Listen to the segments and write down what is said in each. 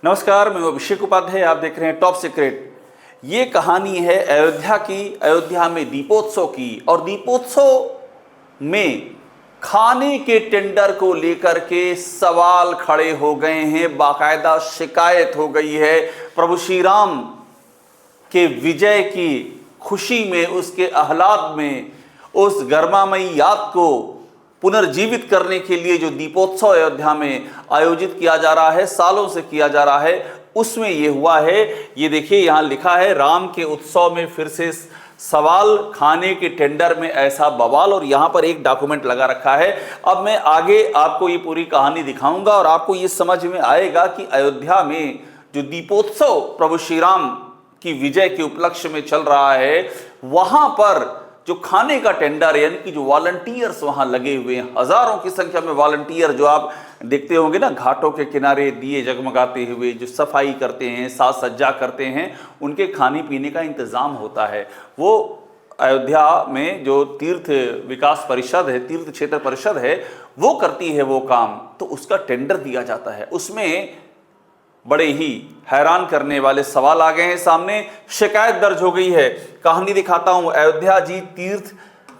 नमस्कार, मैं अभिषेक उपाध्याय, आप देख रहे हैं टॉप सीक्रेट। ये कहानी है अयोध्या की, अयोध्या में दीपोत्सव की। और दीपोत्सव में खाने के टेंडर को लेकर के सवाल खड़े हो गए हैं, बाकायदा शिकायत हो गई है। प्रभु श्री राम के विजय की खुशी में, उसके आह्लाद में, उस गर्मामयी याद को पुनर्जीवित करने के लिए जो दीपोत्सव अयोध्या में आयोजित किया जा रहा है, सालों से किया जा रहा है, उसमें यह हुआ है। ये देखिए, यहां लिखा है, राम के उत्सव में फिर से सवाल, खाने के टेंडर में ऐसा बवाल। और यहां पर एक डॉक्यूमेंट लगा रखा है। अब मैं आगे आपको ये पूरी कहानी दिखाऊंगा और आपको ये समझ में आएगा कि अयोध्या में जो दीपोत्सव प्रभु श्री राम की विजय के उपलक्ष्य में चल रहा है, वहां पर जो खाने का टेंडर, यानी कि जो वॉलंटियर्स वहां लगे हुए हैं, हजारों की संख्या में वॉलंटियर, जो आप देखते होंगे ना घाटों के किनारे दिए जगमगाते हुए, जो सफाई करते हैं, साज सज्जा करते हैं, उनके खाने पीने का इंतजाम होता है। वो अयोध्या में जो तीर्थ विकास परिषद है, तीर्थ क्षेत्र परिषद है, वो करती है वो काम। तो उसका टेंडर दिया जाता है। उसमें बड़े ही हैरान करने वाले सवाल आ गए हैं सामने। शिकायत दर्ज हो गई है। कहानी दिखाता हूं, अयोध्या जी तीर्थ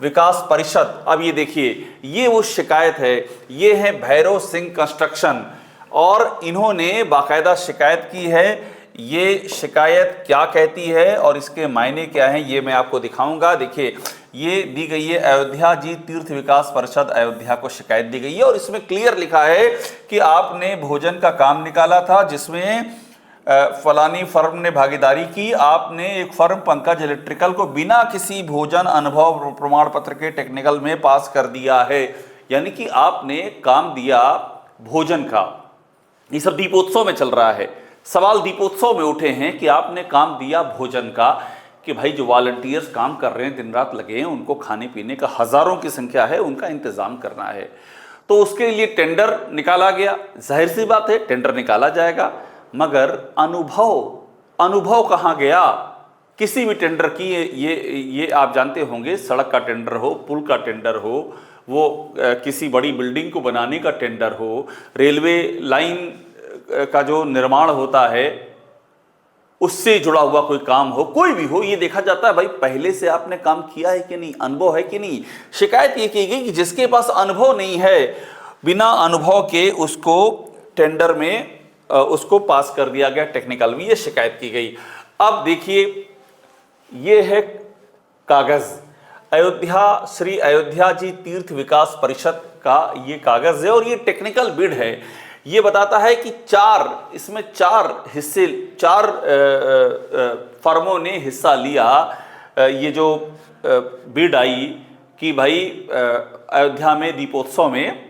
विकास परिषद। अब ये देखिए, ये वो शिकायत है। ये है भैरव सिंह कंस्ट्रक्शन, और इन्होंने बाकायदा शिकायत की है। ये शिकायत क्या कहती है और इसके मायने क्या हैं, ये मैं आपको दिखाऊंगा। देखिए, ये दी गई है, अयोध्या जी तीर्थ विकास परिषद अयोध्या को शिकायत दी गई है। और इसमें क्लियर लिखा है कि आपने भोजन का काम निकाला था, जिसमें फलानी फर्म ने भागीदारी की। आपने एक फर्म पंकज इलेक्ट्रिकल को बिना किसी भोजन अनुभव प्रमाण पत्र के टेक्निकल में पास कर दिया है। यानी कि आपने काम दिया भोजन का। ये सब दीपोत्सव में चल रहा है। सवाल दीपोत्सव में उठे हैं कि आपने काम दिया भोजन का, कि भाई जो वॉलंटियर्स काम कर रहे हैं, दिन रात लगे हैं, उनको खाने पीने का हजारों की संख्या है, उनका इंतजाम करना है। तो उसके लिए टेंडर निकाला गया। जाहिर सी बात है, टेंडर निकाला जाएगा, मगर अनुभव कहाँ गया किसी भी टेंडर की। ये आप जानते होंगे, सड़क का टेंडर हो, पुल का टेंडर हो, वो किसी बड़ी बिल्डिंग को बनाने का टेंडर हो, रेलवे लाइन का जो निर्माण होता है उससे जुड़ा हुआ कोई काम हो, कोई भी हो, ये देखा जाता है भाई पहले से आपने काम किया है कि नहीं, अनुभव है कि नहीं। शिकायत ये की गई कि जिसके पास अनुभव नहीं है, बिना अनुभव के उसको टेंडर में उसको पास कर दिया गया टेक्निकल में। ये शिकायत की गई। अब देखिए, ये है कागज, श्री अयोध्या जी तीर्थ विकास परिषद का ये कागज है, और ये टेक्निकल बिड है। ये बताता है कि इसमें चार फर्मों ने हिस्सा लिया। ये जो बिड आई कि भाई अयोध्या में दीपोत्सव में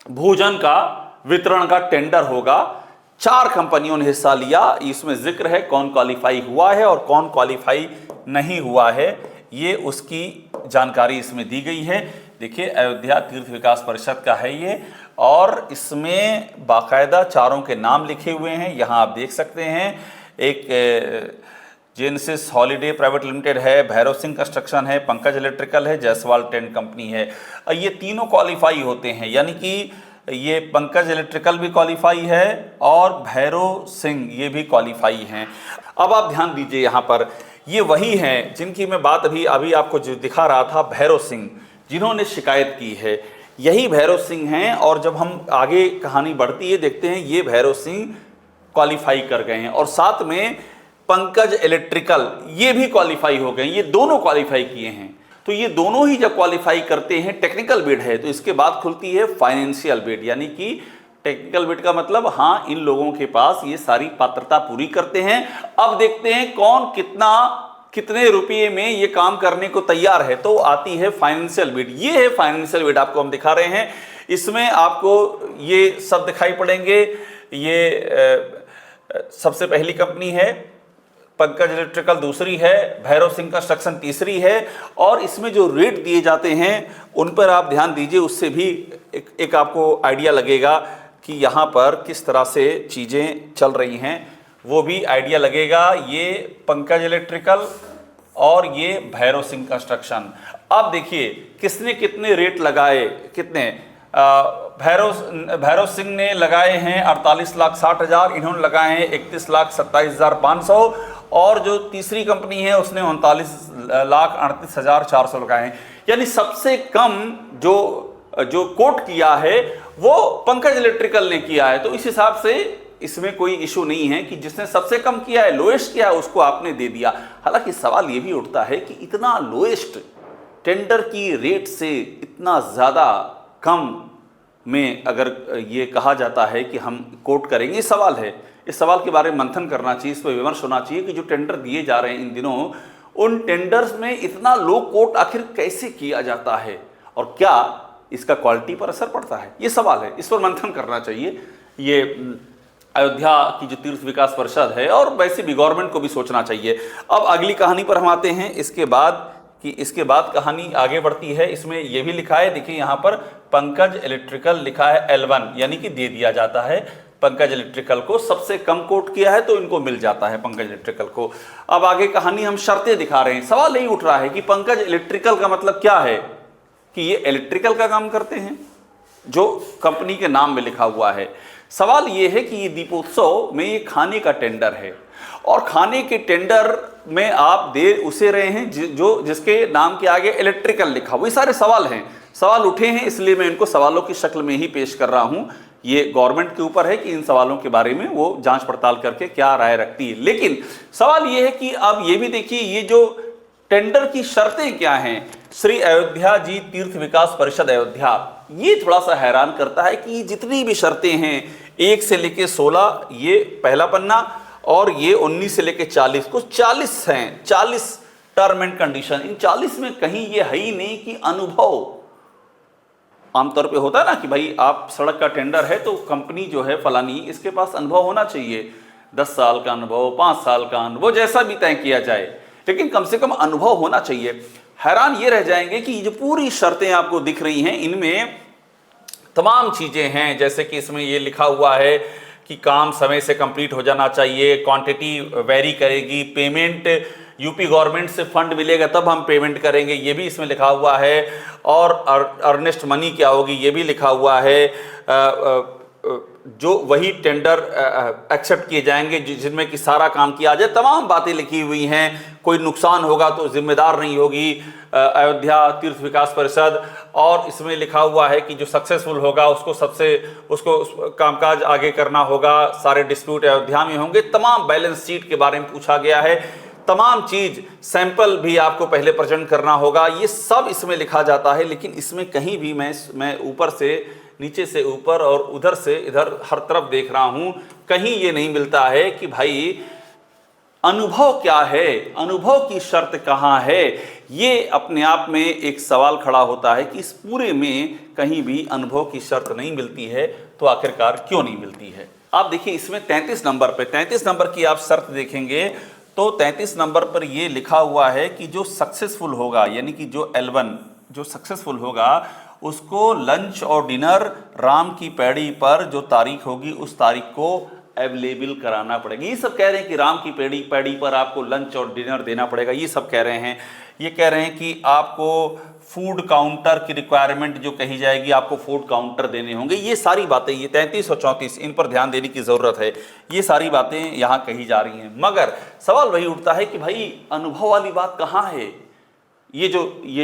भोजन का वितरण का टेंडर होगा, 4 कंपनियों ने हिस्सा लिया। इसमें जिक्र है कौन क्वालिफाई हुआ है और कौन क्वालिफाई नहीं हुआ है, ये उसकी जानकारी इसमें दी गई है। देखिए, अयोध्या तीर्थ विकास परिषद का है ये, और इसमें बाकायदा चारों के नाम लिखे हुए हैं। यहाँ आप देख सकते हैं, एक जेनेसिस हॉलीडे प्राइवेट लिमिटेड है, भैरव सिंह कंस्ट्रक्शन है, पंकज इलेक्ट्रिकल है, जायसवाल टेंट कंपनी है। ये तीनों क्वालिफाई होते हैं, यानी कि ये पंकज इलेक्ट्रिकल भी क्वालिफाई है और भैरव सिंह ये भी क्वालिफाई हैं। अब आप ध्यान दीजिए, यहाँ पर ये वही हैं जिनकी मैं बात अभी आपको जो दिखा रहा था, भैरव सिंह, जिन्होंने शिकायत की है, यही भैरव सिंह हैं। और जब हम आगे कहानी बढ़ती है, देखते हैं ये भैरव सिंह क्वालिफाई कर गए हैं, और साथ में पंकज इलेक्ट्रिकल ये भी क्वालिफाई हो गए। ये दोनों क्वालिफाई किए हैं। तो ये दोनों ही जब क्वालिफाई करते हैं, टेक्निकल बिड है, तो इसके बाद खुलती है फाइनेंशियल बिड। यानी कि टेक्निकल बिड का मतलब, हाँ, इन लोगों के पास ये सारी पात्रता पूरी करते हैं। अब देखते हैं कौन कितने रुपये में ये काम करने को तैयार है। तो आती है फाइनेंशियल बिड। ये है फाइनेंशियल बिड, आपको हम दिखा रहे हैं। इसमें आपको ये सब दिखाई पड़ेंगे। ये सबसे पहली कंपनी है पंकज इलेक्ट्रिकल, दूसरी है भैरव सिंह कंस्ट्रक्शन, तीसरी है। और इसमें जो रेट दिए जाते हैं उन पर आप ध्यान दीजिए, उससे भी एक आपको आइडिया लगेगा कि यहाँ पर किस तरह से चीज़ें चल रही हैं, वो भी आइडिया लगेगा। ये पंकज इलेक्ट्रिकल और ये भैरव सिंह कंस्ट्रक्शन। अब देखिए किसने कितने रेट लगाए, कितने भैरव सिंह ने लगाए हैं 48,60,000, इन्होंने लगाए हैं 31,27,500, और जो तीसरी कंपनी है उसने 39,38,400 लगाए हैं। यानी सबसे कम जो कोट किया है वो पंकज इलेक्ट्रिकल ने किया है। तो इस हिसाब से इसमें कोई इशू नहीं है कि जिसने सबसे कम किया है, लोएस्ट किया है, उसको आपने दे दिया। हालांकि सवाल ये भी उठता है कि इतना लोएस्ट टेंडर की रेट से इतना ज़्यादा कम में अगर ये कहा जाता है कि हम कोट करेंगे, ये सवाल है। इस सवाल के बारे में मंथन करना चाहिए, इस पर विमर्श होना चाहिए कि जो टेंडर दिए जा रहे हैं इन दिनों, उन टेंडर्स में इतना लो कोट आखिर कैसे किया जाता है और क्या इसका क्वालिटी पर असर पड़ता है, ये सवाल है। इस पर मंथन करना चाहिए। ये अयोध्या की जो तीर्थ विकास परिषद है और वैसे भी गवर्नमेंट को भी सोचना चाहिए। अब अगली कहानी पर हम आते हैं। इसके बाद कहानी आगे बढ़ती है। इसमें यह भी लिखा है, देखिए यहाँ पर पंकज इलेक्ट्रिकल लिखा है L1, यानी कि दे दिया जाता है पंकज इलेक्ट्रिकल को। सबसे कम कोट किया है तो इनको मिल जाता है पंकज इलेक्ट्रिकल को। अब आगे कहानी हम शर्तें दिखा रहे हैं। सवाल यही उठ रहा है कि पंकज इलेक्ट्रिकल का मतलब क्या है, कि ये इलेक्ट्रिकल का काम करते हैं जो कंपनी के नाम में लिखा हुआ है। सवाल ये है कि ये दीपोत्सव में ये खाने का टेंडर है और खाने के टेंडर में आप दे उसे रहे हैं जिसके नाम के आगे इलेक्ट्रिकल लिखा हुआ। ये सारे सवाल हैं, सवाल उठे हैं, इसलिए मैं इनको सवालों की शक्ल में ही पेश कर रहा हूं। ये गवर्नमेंट के ऊपर है कि इन सवालों के बारे में वो जांच पड़ताल करके क्या राय रखती है। लेकिन सवाल ये है कि अब ये भी देखिए, ये जो टेंडर की शर्तें क्या हैं, श्री अयोध्या जी तीर्थ विकास परिषद अयोध्या, ये थोड़ा सा हैरान करता है कि जितनी भी शर्तें हैं 1 से लेके 16, ये पहला पन्ना, और ये 19 से लेके 40, कुछ 40 हैं, 40 टर्म एंड कंडीशन। इन 40 में कहीं ये है ही नहीं कि अनुभव। आमतौर पे होता है ना कि भाई आप सड़क का टेंडर है तो कंपनी जो है फलानी, इसके पास अनुभव होना चाहिए, 10 साल का अनुभव, 5 साल का अनुभव, जैसा भी तय किया जाए, लेकिन कम से कम अनुभव होना चाहिए। हैरान ये रह जाएंगे कि जो पूरी शर्तें आपको दिख रही हैं इनमें तमाम चीजें हैं, जैसे कि इसमें ये लिखा हुआ है कि काम समय से कंप्लीट हो जाना चाहिए, क्वांटिटी वेरी करेगी, पेमेंट यूपी गवर्नमेंट से फंड मिलेगा तब हम पेमेंट करेंगे, ये भी इसमें लिखा हुआ है, और अर्नेस्ट मनी क्या होगी ये भी लिखा हुआ है। जो वही टेंडर एक्सेप्ट किए जाएंगे जिनमें कि सारा काम किया जाए, तमाम बातें लिखी हुई हैं। कोई नुकसान होगा तो जिम्मेदार नहीं होगी अयोध्या तीर्थ विकास परिषद, और इसमें लिखा हुआ है कि जो सक्सेसफुल होगा उसको कामकाज आगे करना होगा, सारे डिस्प्यूट अयोध्या में होंगे। तमाम बैलेंस शीट के बारे में पूछा गया है, तमाम चीज, सैंपल भी आपको पहले प्रेजेंट करना होगा, ये सब इसमें लिखा जाता है। लेकिन इसमें कहीं भी मैं ऊपर से नीचे से ऊपर और उधर से इधर हर तरफ देख रहा हूं, कहीं ये नहीं मिलता है कि भाई अनुभव क्या है, अनुभव की शर्त कहां है। ये अपने आप में एक सवाल खड़ा होता है कि इस पूरे में कहीं भी अनुभव की शर्त नहीं मिलती है, तो आखिरकार क्यों नहीं मिलती है। आप देखिए इसमें 33 नंबर की आप शर्त देखेंगे तो 33 नंबर पर ये लिखा हुआ है कि जो सक्सेसफुल होगा, यानी कि जो L1 जो सक्सेसफुल होगा, उसको लंच और डिनर राम की पैड़ी पर जो तारीख होगी उस तारीख को अवेलेबल कराना पड़ेगा। ये सब कह रहे हैं कि राम की पैड़ी पर आपको लंच और डिनर देना पड़ेगा, ये सब कह रहे हैं। ये कह रहे हैं कि आपको फूड काउंटर की रिक्वायरमेंट जो कही जाएगी, आपको फूड काउंटर देने होंगे। ये सारी बातें, ये 33 और 34, इन पर ध्यान देने की ज़रूरत है। ये सारी बातें यहाँ कही जा रही हैं, मगर सवाल वही उठता है कि भाई अनुभव वाली बात कहाँ है। ये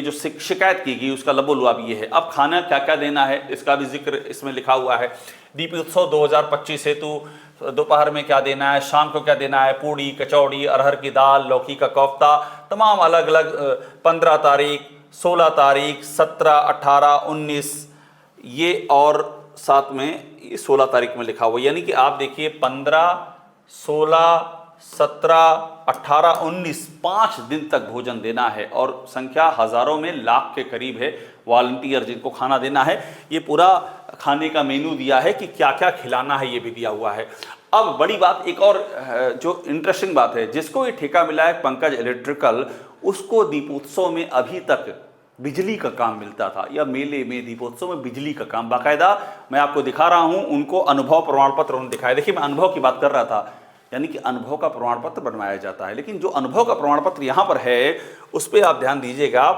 जो शिकायत की गई उसका लबोलुआब ये है। अब खाना क्या क्या देना है इसका भी जिक्र इसमें लिखा हुआ है। दीपोत्सव 2025 हेतु दोपहर में क्या देना है, शाम को क्या देना है, पूड़ी, कचौड़ी, अरहर की दाल, लौकी का कोफ्ता, तमाम अलग अलग 15 तारीख, 16 तारीख, 17, 18, 19, ये और साथ में ये 16 तारीख में लिखा हुआ। यानी कि आप देखिए 15, 16, 17, 18, 19, 5 दिन तक भोजन देना है, और संख्या हजारों में, लाख के करीब है वॉलंटियर जिनको खाना देना है। ये पूरा खाने का मेनू दिया है कि क्या क्या खिलाना है, ये भी दिया हुआ है। अब बड़ी बात एक और जो इंटरेस्टिंग बात है, जिसको ये ठेका मिला है पंकज इलेक्ट्रिकल, उसको दीपोत्सव में अभी तक बिजली का काम मिलता था, या मेले में दीपोत्सव में बिजली का काम बाकायदा मैं आपको दिखा रहा हूं। उनको अनुभव प्रमाण पत्र उन्होंने दिखाया। देखिए मैं अनुभव की बात कर रहा था, यानी कि अनुभव का प्रमाण पत्र बनवाया जाता है। लेकिन जो अनुभव का प्रमाण पत्र यहाँ पर है उस पर आप ध्यान दीजिएगा,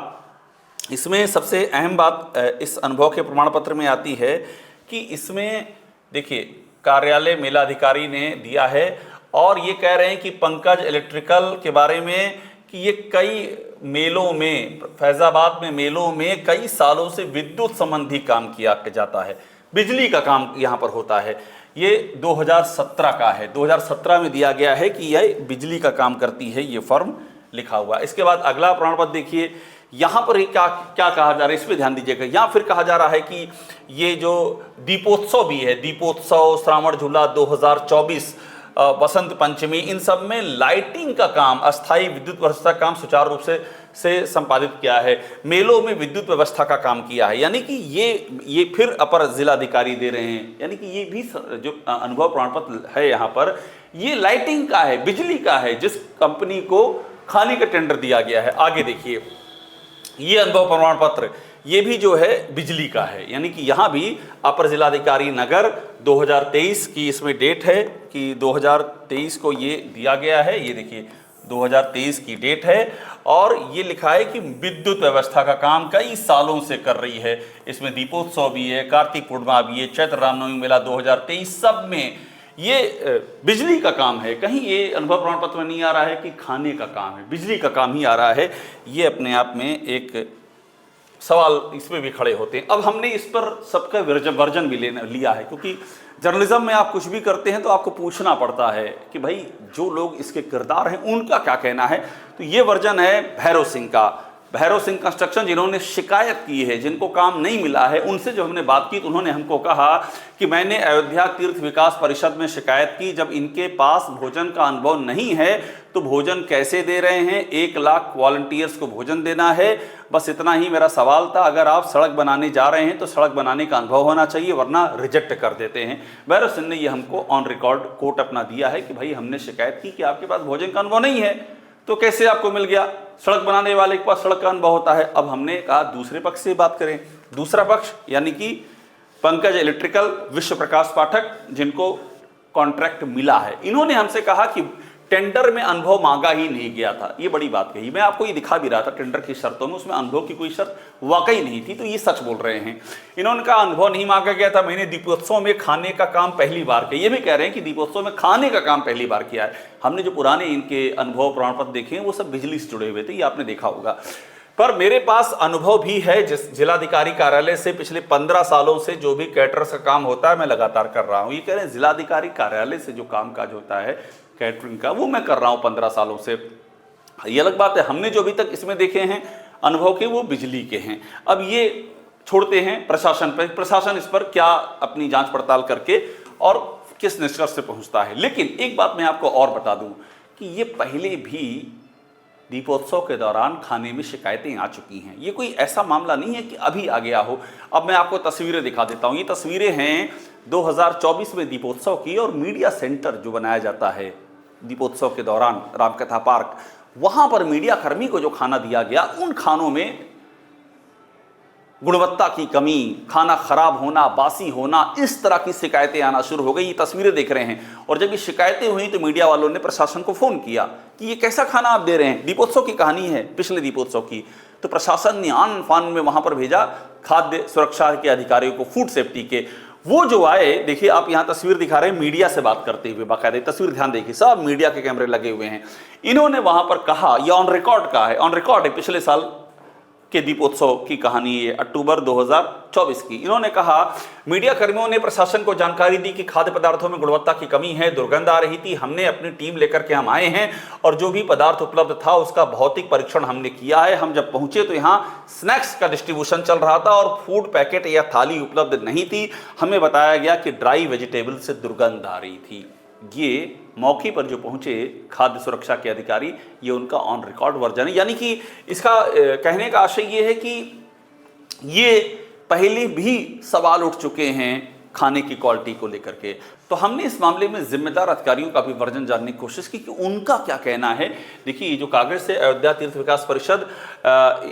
इसमें सबसे अहम बात इस अनुभव के प्रमाण पत्र में आती है कि इसमें देखिए कार्यालय मेलाधिकारी ने दिया है और ये कह रहे हैं कि पंकज इलेक्ट्रिकल के बारे में कि ये कई मेलों में, फैजाबाद में मेलों में कई सालों से विद्युत संबंधी काम किया जाता है, बिजली का काम यहाँ पर होता है। ये 2017 का है, 2017 में दिया गया है कि यह बिजली का काम करती है ये फर्म, लिखा हुआ। इसके बाद अगला प्रमाण पत्र देखिए, यहाँ पर क्या क्या कहा जा रहा है, इस पर ध्यान दीजिएगा। यहाँ फिर कहा जा रहा है कि ये जो दीपोत्सव भी है, दीपोत्सव, श्रावण झूला 2024, बसंत पंचमी, इन सब में लाइटिंग का काम, अस्थायी विद्युत व्यवस्था का काम सुचारू रूप से संपादित किया है, मेलों में विद्युत व्यवस्था का काम किया है। यानी कि ये फिर अपर जिलाधिकारी दे रहे हैं, यानी कि ये भी जो अनुभव प्रमाण पत्र है यहाँ पर, ये लाइटिंग का है, बिजली का है, जिस कंपनी को खाने का टेंडर दिया गया है। आगे देखिए, ये अनुभव प्रमाण पत्र ये भी जो है बिजली का है, यानी कि यहाँ भी अपर जिलाधिकारी नगर 2023 की इसमें डेट है कि 2023 को ये दिया गया है। ये देखिए 2023 की डेट है और ये लिखा है कि विद्युत व्यवस्था का काम कई सालों से कर रही है। इसमें दीपोत्सव भी है, कार्तिक पूर्णिमा भी है, चैत्र रामनवमी मेला 2023, सब में ये बिजली का काम है। कहीं ये अनुभव प्रमाण पत्र में नहीं आ रहा है कि खाने का काम है, बिजली का काम ही आ रहा है। ये अपने आप में एक सवाल इसमें भी खड़े होते हैं। अब हमने इस पर सबका वर्जन भी लिया है, क्योंकि जर्नलिज्म में आप कुछ भी करते हैं तो आपको पूछना पड़ता है कि भाई जो लोग इसके किरदार हैं उनका क्या कहना है। तो ये वर्जन है भैरव सिंह का, भैरव सिंह कंस्ट्रक्शन, जिन्होंने शिकायत की है, जिनको काम नहीं मिला है, उनसे जो हमने बात की तो उन्होंने हमको कहा कि मैंने अयोध्या तीर्थ विकास परिषद में शिकायत की, जब इनके पास भोजन का अनुभव नहीं है तो भोजन कैसे दे रहे हैं, 1 लाख वॉलंटियर्स को भोजन देना है। बस इतना ही मेरा सवाल था, अगर आप सड़क बनाने जा रहे हैं तो सड़क बनाने का अनुभव होना चाहिए, वरना रिजेक्ट कर देते हैं। भैरव सिंह ने ये हमको ऑन रिकॉर्ड कोट अपना दिया है कि भाई हमने शिकायत की कि आपके पास भोजन का अनुभव नहीं है तो कैसे आपको मिल गया, सड़क बनाने वाले के पास सड़क का अनुभव होता है। अब हमने कहा दूसरे पक्ष से बात करें। दूसरा पक्ष यानी कि पंकज इलेक्ट्रिकल, विश्व प्रकाश पाठक, जिनको कॉन्ट्रैक्ट मिला है, इन्होंने हमसे कहा कि टेंडर में अनुभव मांगा ही नहीं गया था। ये बड़ी बात कही, मैं आपको ये दिखा भी रहा था टेंडर की शर्तों में, उसमें अनुभव की कोई शर्त वाकई नहीं थी, तो ये सच बोल रहे हैं। इन्होंने कहा अनुभव नहीं मांगा गया था, मैंने दीपोत्सव में खाने का काम पहली बार किया। ये भी कह रहे हैं कि दीपोत्सव में खाने का काम पहली बार किया है। हमने जो पुराने इनके अनुभव प्रमाण पत्र देखे हैं वो सब बिजली से जुड़े हुए थे, ये आपने देखा होगा। पर मेरे पास अनुभव भी है, जिस जिलाधिकारी कार्यालय से पिछले 15 सालों से जो भी कैटरर्स का काम होता है मैं लगातार कर रहा हूँ। ये कह रहे हैं जिलाधिकारी कार्यालय से जो काम काज होता है कैटरिंग का, वो मैं कर रहा हूँ 15 सालों से। ये अलग बात है, हमने जो अभी तक इसमें देखे हैं अनुभव के, वो बिजली के हैं। अब ये छोड़ते हैं प्रशासन पर, प्रशासन इस पर क्या अपनी जांच पड़ताल करके और किस निष्कर्ष से पहुंचता है। लेकिन एक बात मैं आपको और बता दूं कि ये पहले भी दीपोत्सव के दौरान खाने में शिकायतें आ चुकी हैं। ये कोई ऐसा मामला नहीं है कि अभी आ गया हो। अब मैं आपको तस्वीरें दिखा देता हूँ। ये तस्वीरें हैं 2024 में दीपोत्सव की, और मीडिया सेंटर जो बनाया जाता है दीपोत्सव के दौरान, रामकथा पार्क, वहां पर मीडिया कर्मी को जो खाना दिया गया, उन खानों में गुणवत्ता की कमी, खाना खराब होना, बासी होना, इस तरह की शिकायतें आना शुरू हो गई। ये तस्वीरें देख रहे हैं। और जब ये शिकायतें हुई तो मीडिया वालों ने प्रशासन को फोन किया कि ये कैसा खाना आप दे रहे हैं। दीपोत्सव की कहानी है, पिछले दीपोत्सव की। तो प्रशासन ने आन फान में वहां पर भेजा खाद्य सुरक्षा के अधिकारियों को, फूड सेफ्टी के। वो जो आए, देखिए आप यहाँ तस्वीर दिखा रहे हैं मीडिया से बात करते हुए, बाकायदे तस्वीर ध्यान देखिए, सब मीडिया के कैमरे लगे हुए हैं। इन्होंने वहां पर कहा, ये ऑन रिकॉर्ड का है, ऑन रिकॉर्ड है, पिछले साल के दीपोत्सव की कहानी, ये अक्टूबर 2024 की। इन्होंने कहा मीडिया कर्मियों ने प्रशासन को जानकारी दी कि खाद्य पदार्थों में गुणवत्ता की कमी है, दुर्गंध आ रही थी। हमने अपनी टीम लेकर के हम आए हैं और जो भी पदार्थ उपलब्ध था उसका भौतिक परीक्षण हमने किया है। हम जब पहुंचे तो यहाँ स्नैक्स का डिस्ट्रीब्यूशन चल रहा था और फूड पैकेट या थाली उपलब्ध नहीं थी। हमें बताया गया कि ड्राई वेजिटेबल से दुर्गंध आ रही थी। ये मौके पर जो पहुंचे खाद्य सुरक्षा के अधिकारी, ये उनका ऑन रिकॉर्ड वर्जन है। यानी कि इसका कहने का आशय ये है कि ये पहले भी सवाल उठ चुके हैं खाने की क्वालिटी को लेकर के। तो हमने इस मामले में जिम्मेदार अधिकारियों का भी वर्जन जानने की कोशिश की कि उनका क्या कहना है। देखिए ये जो कागज से अयोध्या तीर्थ विकास परिषद,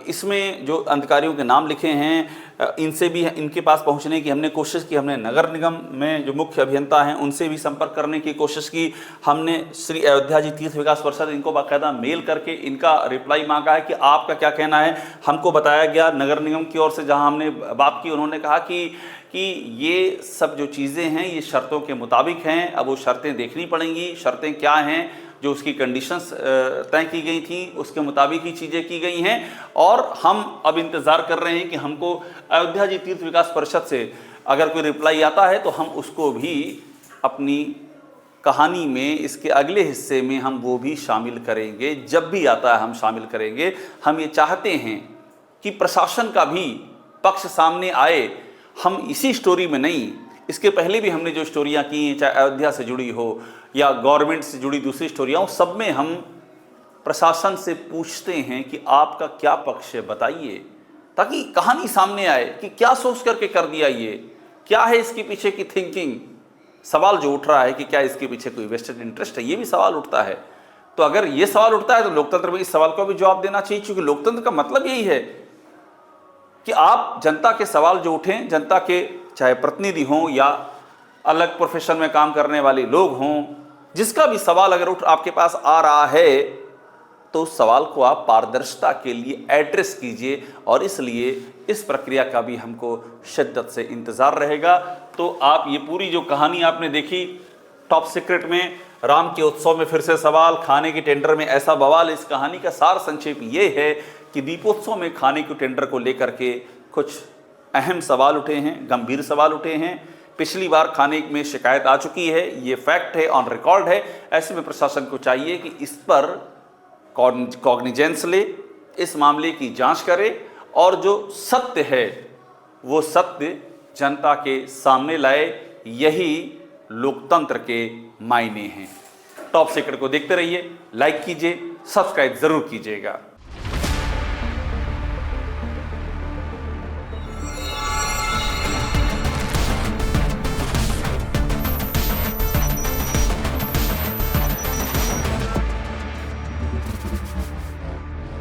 इसमें जो अधिकारियों के नाम लिखे हैं, इनसे भी इनके पास पहुंचने की हमने कोशिश की। हमने नगर निगम में जो मुख्य अभियंता हैं उनसे भी संपर्क करने की कोशिश की। हमने श्री अयोध्या जी तीर्थ विकास परिषद इनको बाकायदा मेल करके इनका रिप्लाई मांगा है कि आपका क्या कहना है। हमको बताया गया नगर निगम की ओर से, जहां हमने बात की, उन्होंने कहा कि ये सब जो चीज़ें हैं ये शर्तों के मुताबिक हैं। अब वो शर्तें देखनी पड़ेंगी, शर्तें क्या हैं, जो उसकी कंडीशंस तय की गई थी उसके मुताबिक ही चीज़ें की गई हैं। और हम अब इंतज़ार कर रहे हैं कि हमको अयोध्या जी तीर्थ विकास परिषद से अगर कोई रिप्लाई आता है तो हम उसको भी अपनी कहानी में, इसके अगले हिस्से में हम वो भी शामिल करेंगे। जब भी आता है हम शामिल करेंगे। हम ये चाहते हैं कि प्रशासन का भी पक्ष सामने आए। हम इसी स्टोरी में नहीं, इसके पहले भी हमने जो स्टोरियाँ की हैं, चाहे अयोध्या से जुड़ी हो या गवर्नमेंट से जुड़ी दूसरी स्टोरियाँ हो, सब में हम प्रशासन से पूछते हैं कि आपका क्या पक्ष है, बताइए, ताकि कहानी सामने आए कि क्या सोच करके कर दिया ये, क्या है इसके पीछे की थिंकिंग। सवाल जो उठ रहा है कि क्या इसके पीछे कोई वेस्टेड इंटरेस्ट है, ये भी सवाल उठता है। तो अगर ये सवाल उठता है तो लोकतंत्र में इस सवाल का भी जवाब देना चाहिए, क्योंकि लोकतंत्र का मतलब यही है कि आप जनता के सवाल जो उठें, जनता के चाहे प्रतिनिधि हों या अलग प्रोफेशन में काम करने वाले लोग हों, जिसका भी सवाल अगर उठ आपके पास आ रहा है तो उस सवाल को आप पारदर्शिता के लिए एड्रेस कीजिए। और इसलिए इस प्रक्रिया का भी हमको शिद्दत से इंतज़ार रहेगा। तो आप ये पूरी जो कहानी आपने देखी, टॉप सीक्रेट में राम के उत्सव में फिर से सवाल, खाने के टेंडर में ऐसा बवाल, इस कहानी का सार संक्षेप ये है कि दीपोत्सव में खाने के टेंडर को लेकर के कुछ अहम सवाल उठे हैं, गंभीर सवाल उठे हैं। पिछली बार खाने में शिकायत आ चुकी है, ये फैक्ट है, ऑन रिकॉर्ड है। ऐसे में प्रशासन को चाहिए कि इस पर कॉग्निजेंस ले, इस मामले की जांच करे और जो सत्य है वो सत्य जनता के सामने लाए। यही लोकतंत्र के मायने हैं। टॉप सीक्रेट को देखते रहिए, लाइक कीजिए, सब्सक्राइब जरूर कीजिएगा।